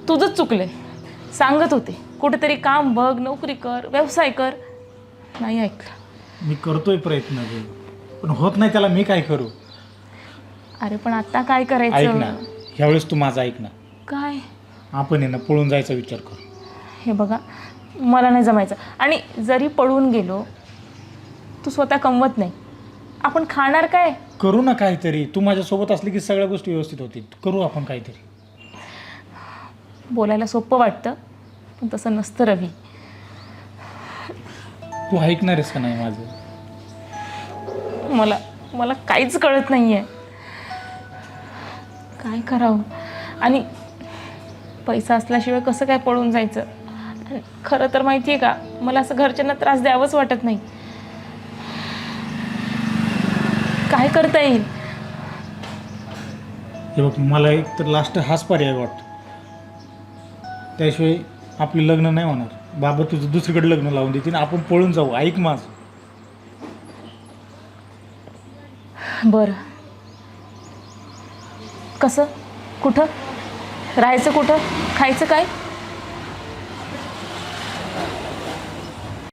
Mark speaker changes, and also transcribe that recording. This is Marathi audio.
Speaker 1: तुझंच चुकलंय. सांगत होते कुठेतरी काम बघ, नोकरी कर, व्यवसाय कर. नाही ऐकलं.
Speaker 2: मी करतोय प्रयत्न ग, पण होत नाही त्याला मी काय करू.
Speaker 1: अरे पण आता काय
Speaker 2: ऐक
Speaker 1: करायचं?
Speaker 2: ना, ह्यावेळेस तू माझं ऐक ना.
Speaker 1: काय?
Speaker 2: आपण आहे ना पळून जायचा विचार कर.
Speaker 1: हे बघा, मला नाही जमायचं. आणि जरी पळून गेलो, तू स्वतः कमवत नाही, आपण खाणार काय?
Speaker 2: करू ना काहीतरी. तू माझ्यासोबत असली की सगळ्या गोष्टी व्यवस्थित होतील. करू आपण काहीतरी.
Speaker 1: बोलायला सोपं वाटतं, पण तसं नसतं रवी.
Speaker 2: तू ऐकणार आहेस का नाही माझं?
Speaker 1: मला काहीच कळत नाही आहे. काय करावं? आणि पैसा असल्याशिवाय कसं काय पळून जायचं? आणि खरं तर माहिती आहे का, मला असं घरच्यांना त्रास द्यावंच वाटत नाही. काय करता येईल?
Speaker 2: हे बघ, मला एक तर लास्ट हाच पर्याय वाटतो. त्याशिवाय आपलं लग्न नाही होणार. बाबा तुझं दुसरीकडे लग्न लावून देतील, आपण पळून जाऊ. ऐक माझं.
Speaker 1: बरं, कसं? कुठं राहायचं? कुठं खायचं? काय?